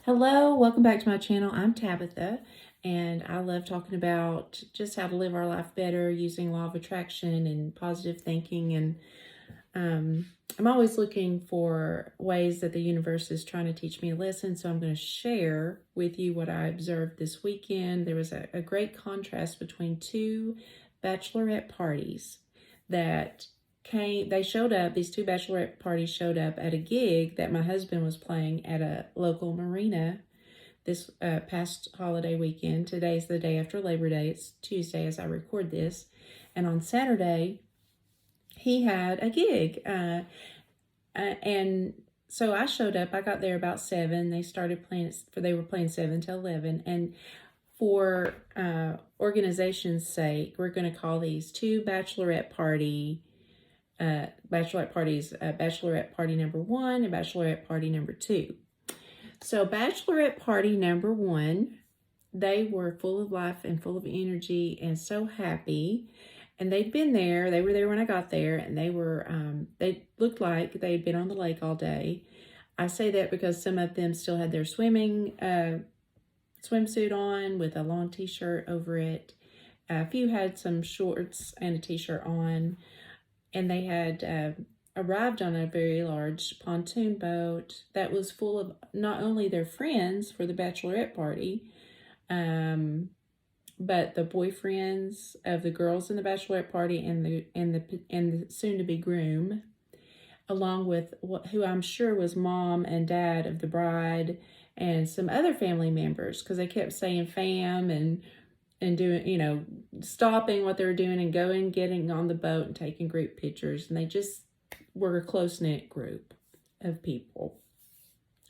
Hello, welcome back to my channel. I'm Tabitha, and I love talking about just how to live our life better using law of attraction and positive thinking. And I'm always looking for ways that the universe is trying to teach me a lesson. So I'm going to share with you what I observed this weekend. There was a great contrast between two bachelorette parties that showed up. These two bachelorette parties showed up at a gig that my husband was playing at a local marina this past holiday weekend. Today's the day after Labor Day. It's Tuesday as I record this. And on Saturday, he had a gig. And so I showed up. I got there about 7. They started playing, they were playing 7 to 11. And for organization's sake, we're going to call these two bachelorette parties, bachelorette party number 1 and bachelorette party number 2. So bachelorette party number 1, they were full of life and full of energy and so happy. And they'd been there. They were there when I got there, and they looked like they had been on the lake all day. I say that because some of them still had their swimming swimsuit on with a long t-shirt over it. A few had some shorts and a t-shirt on, and they had arrived on a very large pontoon boat that was full of not only their friends for the bachelorette party, but the boyfriends of the girls in the bachelorette party and the soon-to-be groom, along with who I'm sure was mom and dad of the bride and some other family members, because they kept saying fam and doing, stopping what they were doing and going, getting on the boat and taking group pictures. And they just were a close-knit group of people,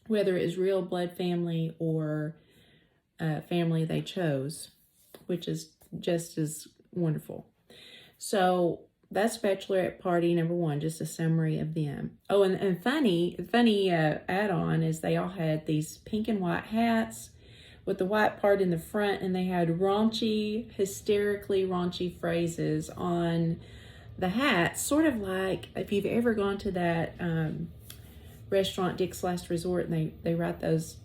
whether it was real blood family or family they chose, which is just as wonderful. So that's bachelorette party number 1, just a summary of them. Oh, and funny add-on is they all had these pink and white hats with the white part in the front, and they had hysterically raunchy phrases on the hats, sort of like if you've ever gone to that restaurant, Dick's Last Resort, and they write those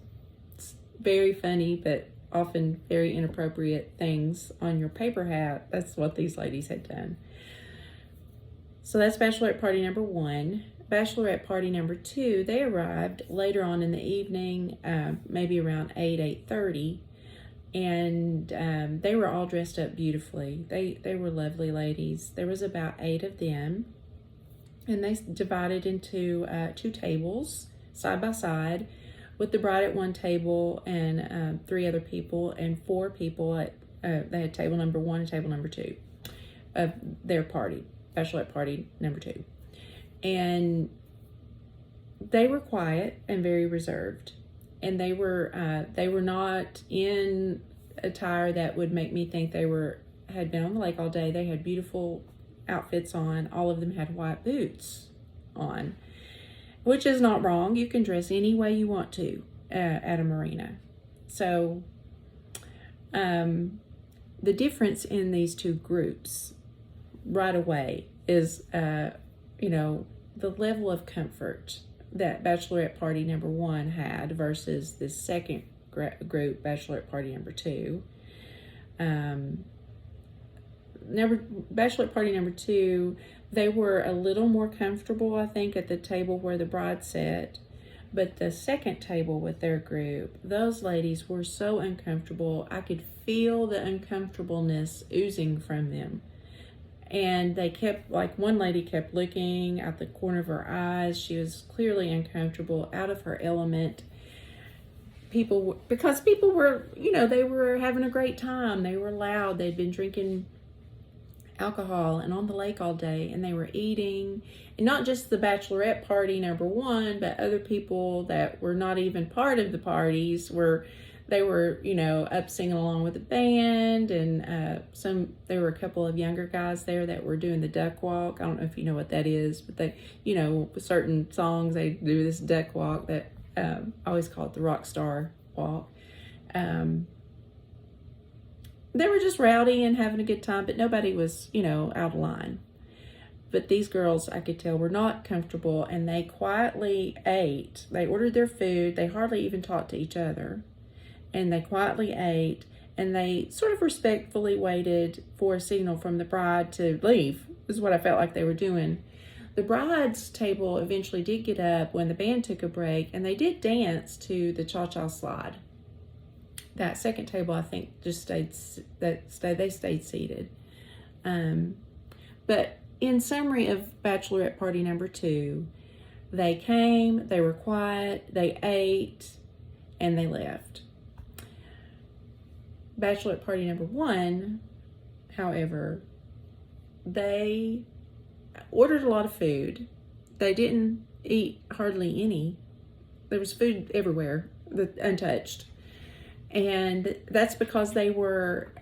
very funny but often very inappropriate things on your paper hat. That's what these ladies had done. So that's bachelorette party number 1. Bachelorette party number 2, they arrived later on in the evening, maybe around 8:30, and they were all dressed up beautifully. They were lovely ladies. There was about 8 of them, and they divided into 2 tables side by side, with the bride at one table and 3 other people, and 4 people at they had table number 1 and table number 2 of their party, bachelorette party number 2. And they were quiet and very reserved, and they were not in attire that would make me think they had been on the lake all day. They had beautiful outfits on. All of them had white boots on, which is not wrong. You can dress any way you want to at a marina. So the difference in these 2 groups right away is, the level of comfort that bachelorette party number 1 had versus this second group, bachelorette party number 2. Bachelorette party number 2, they were a little more comfortable, I think, at the table where the bride sat. But the second table with their group, those ladies were so uncomfortable. I could feel the uncomfortableness oozing from them. And they kept, like, one lady kept looking out the corner of her eyes. She was clearly uncomfortable, out of her element. Because people were, they were having a great time. They were loud. They'd been drinking alcohol and on the lake all day, and they were eating. And not just the bachelorette party number 1, but other people that were not even part of the parties were up singing along with the band. And there were a couple of younger guys there that were doing the duck walk. I don't know if you know what that is, but they, with certain songs, they do this duck walk that I always call it the rock star walk. They were just rowdy and having a good time, but nobody was, out of line. but these girls, I could tell, were not comfortable, and they quietly ate. They ordered their food. They hardly even talked to each other, and they quietly ate, and they sort of respectfully waited for a signal from the bride to leave, is what I felt like they were doing. The bride's table eventually did get up when the band took a break, and they did dance to the cha-cha slide. That second table, I think, just stayed seated. But in summary of Bachelorette party number 2, they came, they were quiet, they ate, and they left. Bachelorette party number 1, however, they ordered a lot of food. They didn't eat hardly any. There was food everywhere, untouched. And that's because they were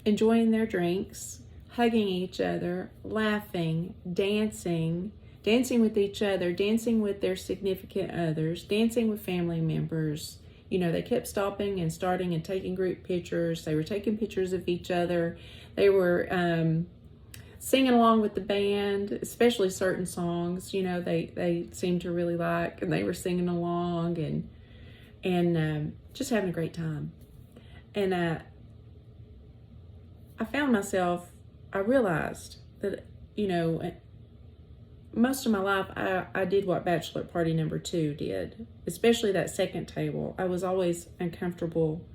enjoying their drinks, hugging each other, laughing, dancing with each other, dancing with their significant others, dancing with family members. You know, they kept stopping and starting and taking group pictures. They were taking pictures of each other. They were singing along with the band, especially certain songs, you know, they seemed to really like, and they were singing along and just having a great time. And I found myself, I realized that, you know, most of my life, I did what Bachelor Party number 2 did, especially that second table. I was always uncomfortable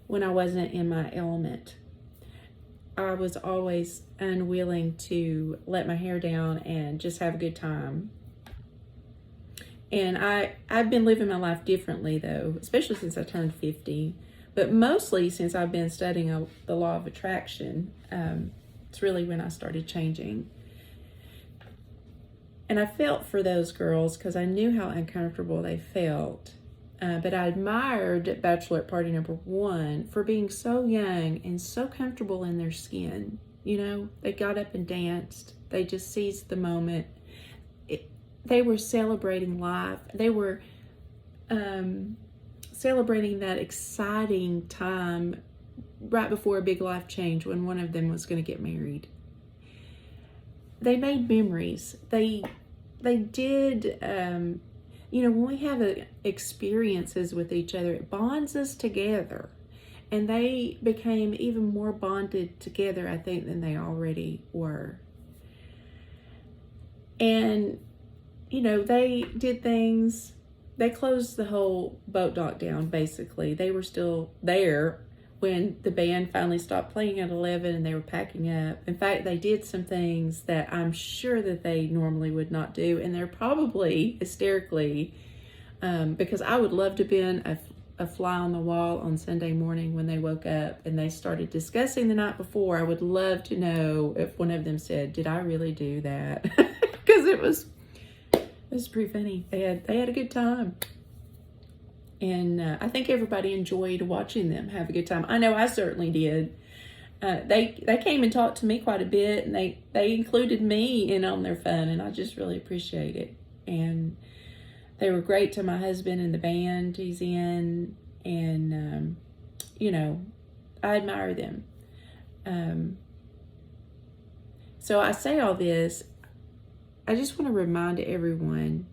when I wasn't in my element. I was always unwilling to let my hair down and just have a good time. And I've been living my life differently, though, especially since I turned 50, but mostly since I've been studying the law of attraction. It's really when I started changing. And I felt for those girls because I knew how uncomfortable they felt. But I admired Bachelorette Party number 1 for being so young and so comfortable in their skin. You know, they got up and danced. They just seized the moment. They were celebrating life. They were celebrating that exciting time right before a big life change when one of them was going to get married. They made memories. They did, you know, when we have experiences with each other, it bonds us together. And they became even more bonded together, I think, than they already were. And, you know, they did things, they closed the whole boat dock down, basically. They were still there when the band finally stopped playing at 11 and they were packing up. In fact, they did some things that I'm sure that they normally would not do, and they're probably hysterically, because I would love to have been a fly on the wall on Sunday morning when they woke up and they started discussing the night before. I would love to know if one of them said, "Did I really do that?" Because it was pretty funny. They had a good time. And I think everybody enjoyed watching them have a good time. I know I certainly did. They came and talked to me quite a bit, and they included me in on their fun, and I just really appreciate it. And they were great to my husband and the band he's in, and you know, I admire them. So I say all this, I just want to remind everyone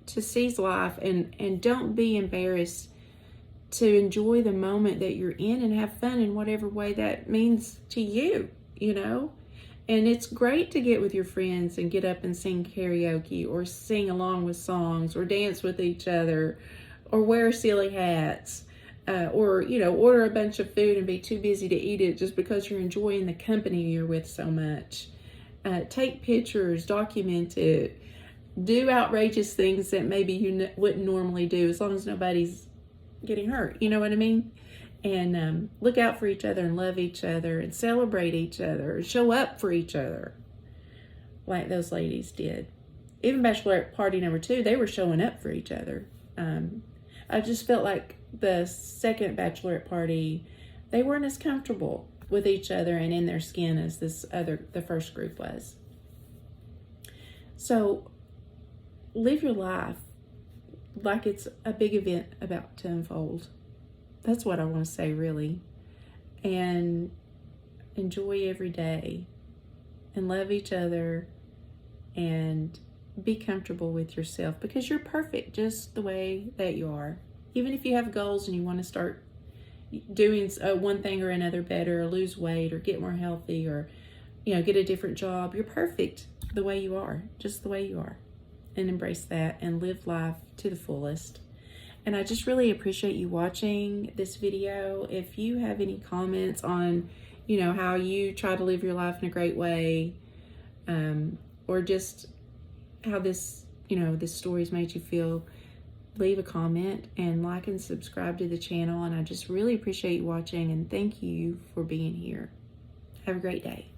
to seize life and don't be embarrassed to enjoy the moment that you're in and have fun in whatever way that means to you, you know? And it's great to get with your friends and get up and sing karaoke or sing along with songs or dance with each other or wear silly hats or, you know, order a bunch of food and be too busy to eat it just because you're enjoying the company you're with so much. Take pictures, document it. Do outrageous things that maybe you wouldn't normally do, as long as nobody's getting hurt. You know what I mean? And look out for each other and love each other and celebrate each other and show up for each other like those ladies did. Even Bachelorette Party number 2, they were showing up for each other. I just felt like the second Bachelorette Party, they weren't as comfortable with each other and in their skin as the first group was. So live your life like it's a big event about to unfold. That's what I want to say, really. And enjoy every day. and love each other and be comfortable with yourself, because you're perfect just the way that you are. Even if you have goals and you want to start doing one thing or another better, or lose weight, or get more healthy, or get a different job, you're perfect the way you are, just the way you are. And embrace that and live life to the fullest. And I just really appreciate you watching this video. If you have any comments on how you try to live your life in a great way, or just how this story's made you feel, leave a comment and like and subscribe to the channel. And I just really appreciate you watching, and thank you for being here. Have a great day.